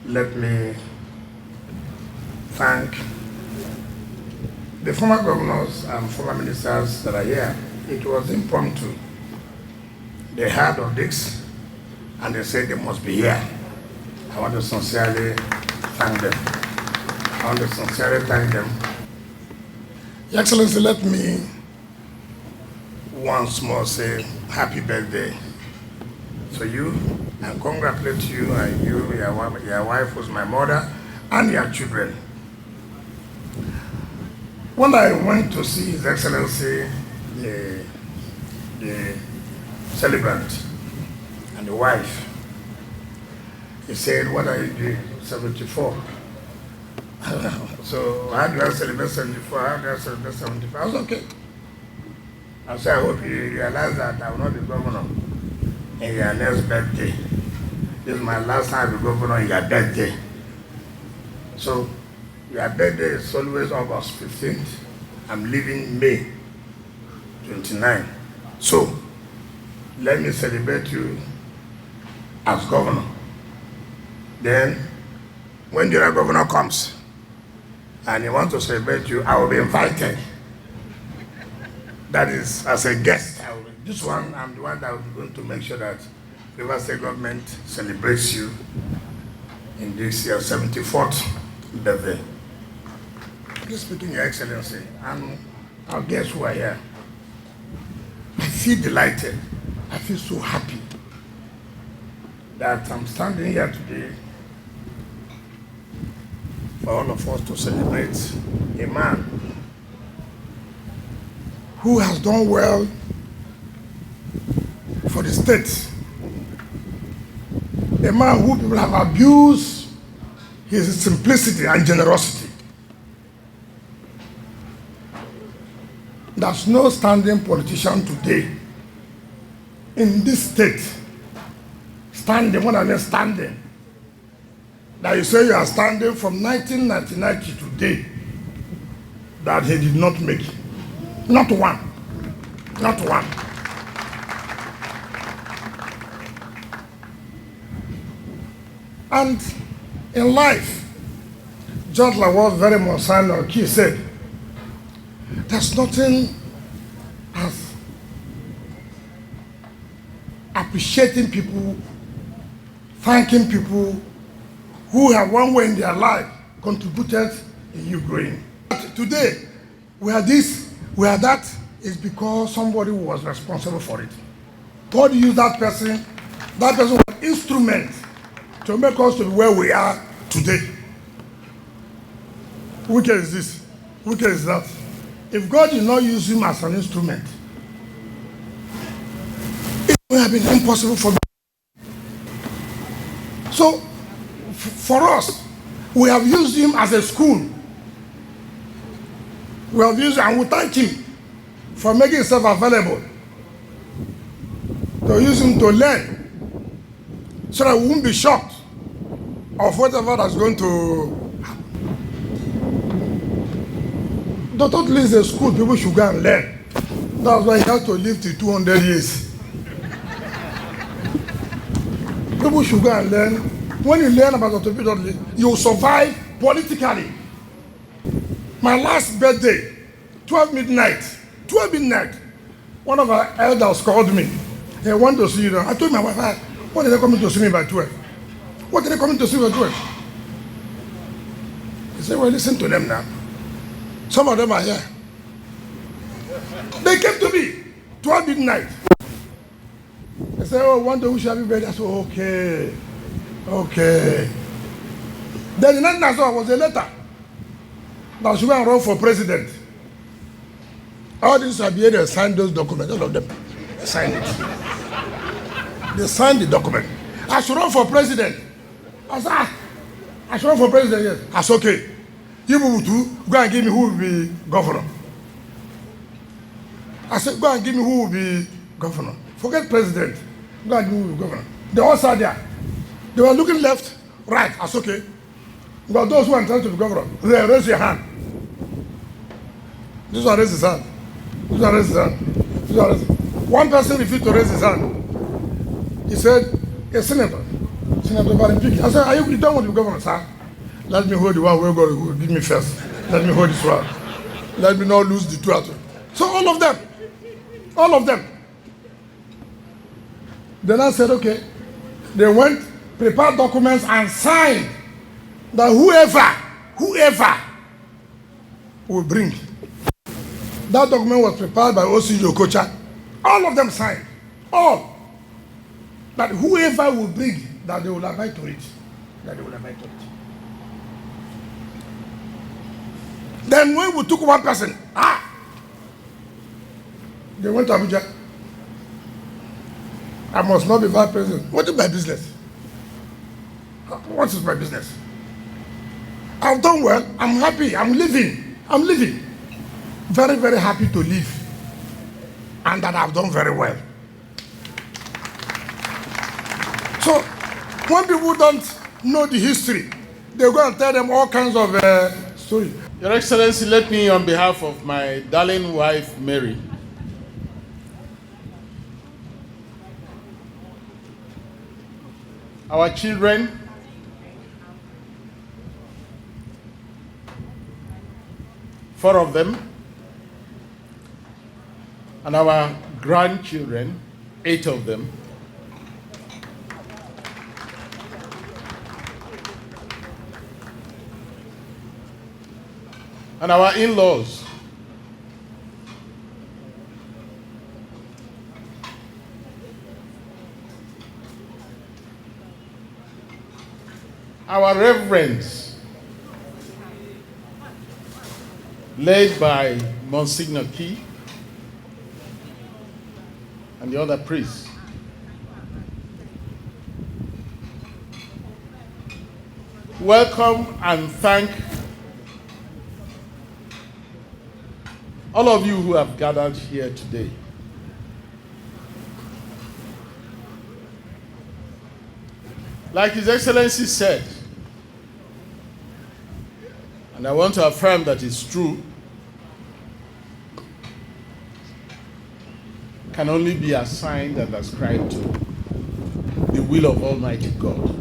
let me thank the former governors and former ministers that are here. It was impromptu. They heard of this and they said they must be here. I want to sincerely thank them. I want to sincerely thank them. Your Excellency, let me once more say happy birthday to you and congratulate you and your wife who's my mother, and your children. When I went to see His Excellency, the celebrant and the wife, he said, "What are you doing? 74. So how do I celebrate 74? How do I celebrate 75? I was okay. I said, I hope you realize that I will not be governor in your next birthday. This is my last time to be governor in your birthday. So your birthday is always August 15th. I'm leaving May 29. So let me celebrate you as governor. Then when the other governor comes and he wants to celebrate you, I will be invited. That is as a guest. This one, I'm the one that will be going to make sure that River State government celebrates you in this year 74th birthday. Please speaking, Your Excellency, and our guests who are here, I feel delighted. I feel so happy that I'm standing here today for all of us to celebrate a man who has done well for the state, a man who people have abused his simplicity and generosity. There's no standing politician today in this state, standing, what I mean standing, that you say you are standing from 1999 to today, that he did not make it. Not one. Not one. And in life, just like what very Monsignor Key said, there's nothing as appreciating people, thanking people who have one way in their life contributed in you growing. But today, we are this, we are that, is because somebody was responsible for it. God used that person was an instrument to make us to be where we are today. Wicked is this, wicked is that. If God did not use him as an instrument, it would have been impossible for me. So, for us, we have used him as a school. We have used, and we thank him for making himself available to use him to learn, so that we won't be shocked of whatever that's going to happen. Don't leave the school, people should go and learn. That's why he has to live till 200 years. People should go and learn. When you learn about orthopedic, you will survive politically. My last birthday, 12 midnight, one of our elders called me. They want to see you. I told my wife, what are they coming to see me by 12? What are they coming to see me by 12? He said, well, listen to them now. Some of them are here. They came to me, 12 midnight. They said, oh, one day we shall be ready. I said, okay. Then the night I saw was a letter that she went and run for president. All these are here, they signed those documents, all of them. They signed it. They signed the document. I should run for president. I said, I should run for president, yes. I said, okay. You people too, go and give me who will be governor. I said, go and give me who will be governor. Forget president. Go and give me who will be governor. They all sat there. They were looking left, right. I said, okay. But those who are trying to be governor, they raise your hand. This one raise his hand. This one raise his hand. This one raise. One person refused to raise his hand. He said, a senator. Senator Farotimi. I said, you don't want to be governor, sir? Let me hold the one where God will give me first. Let me hold this one. Let me not lose the two. So all of them. Then I said, okay. They went, prepared documents and signed that whoever will bring. That document was prepared by OCG Okocha. All of them signed. All. That whoever will bring, that they will abide to it. Then when we took one person, they went to Abuja. I must not be vice president. What is my business? What is my business? I've done well. I'm happy. I'm living. Very, very happy to live. And that I've done very well. So, when people don't know the history, they go and tell them all kinds of stories. Your Excellency, let me, on behalf of my darling wife, Mary, our children, four of them, and our grandchildren, 8 of them, and our in-laws, our reverends, led by Monsignor Key and the other priests. Welcome and thank all of you who have gathered here today. Like His Excellency said, and I want to affirm that it's true, can only be assigned and ascribed to the will of Almighty God.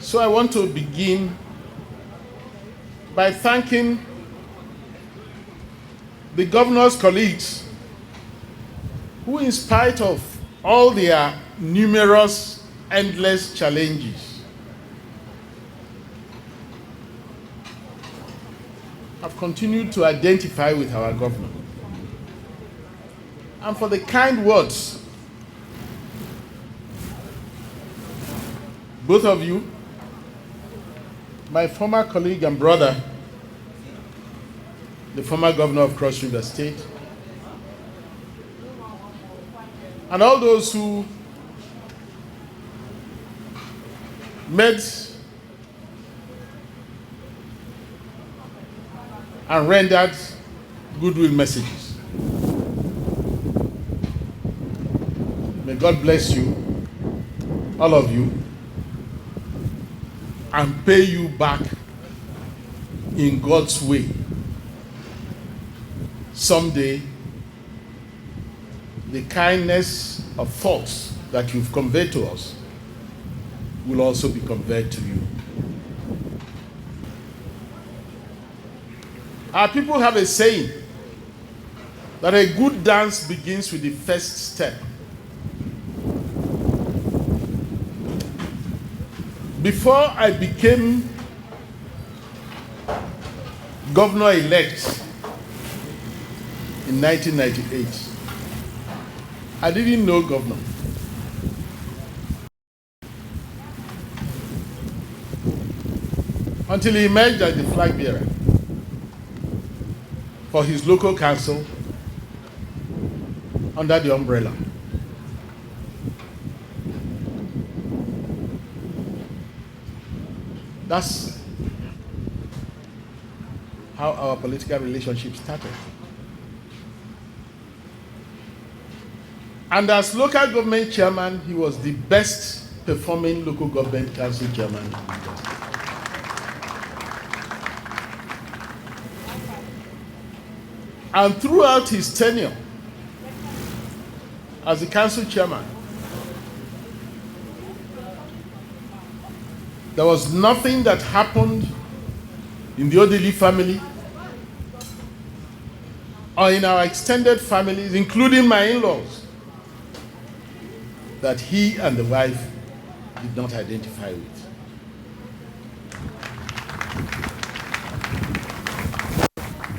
So I want to begin by thanking the governor's colleagues who, in spite of all their numerous, endless challenges, have continued to identify with our governor, and for the kind words. Both of you, my former colleague and brother, the former governor of Cross River State, and all those who made and rendered goodwill messages. May God bless you, all of you, and pay you back in God's way. Someday, the kindness of thoughts that you've conveyed to us will also be conveyed to you. Our people have a saying that a good dance begins with the first step. Before I became governor-elect in 1998, I didn't know governor. Until he emerged as the flag bearer for his local council under the umbrella. That's how our political relationship started. And as local government chairman, he was the best performing local government council chairman. And throughout his tenure as the council chairman, there was nothing that happened in the Odili family or in our extended families, including my in-laws, that he and the wife did not identify with.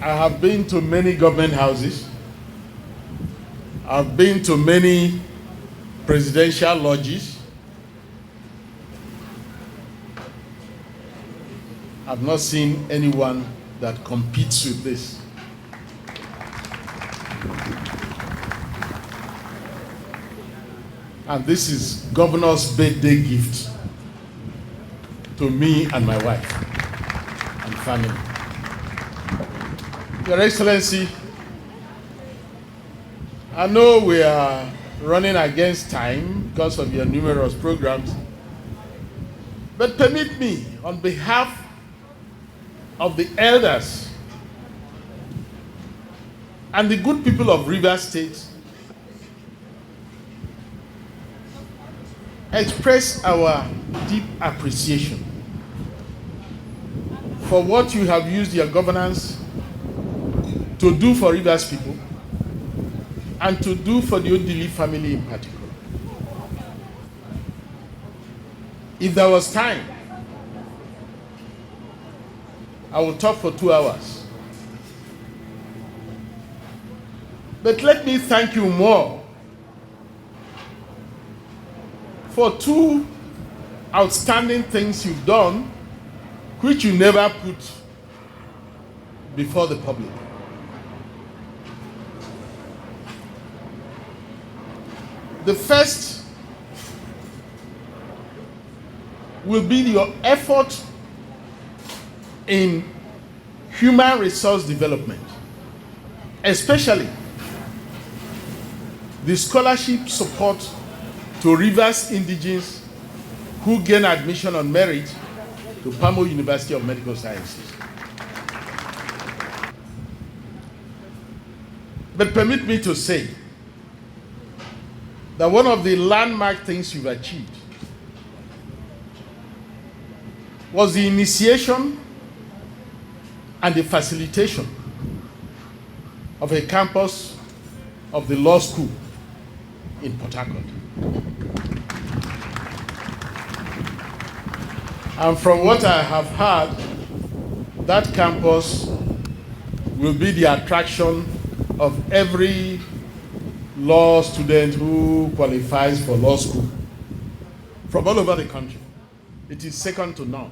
I have been to many government houses. I've been to many presidential lodges. I've not seen anyone that competes with this. And this is Governor's birthday gift to me and my wife and family. Your Excellency, I know we are running against time because of your numerous programs, but permit me, on behalf of the elders and the good people of Rivers State, express our deep appreciation for what you have used your governance to do for Rivers people and to do for the Odili family in particular. If there was time, I will talk for 2 hours. But let me thank you more for 2 outstanding things you've done, which you never put before the public. The first will be your effort in human resource development, especially the scholarship support to Rivers indigenes who gain admission on merit to Pamo University of Medical Sciences. But permit me to say that one of the landmark things you've achieved was the initiation and the facilitation of a campus of the law school in Port Harcourt. And from what I have heard, that campus will be the attraction of every law student who qualifies for law school from all over the country. It is second to none.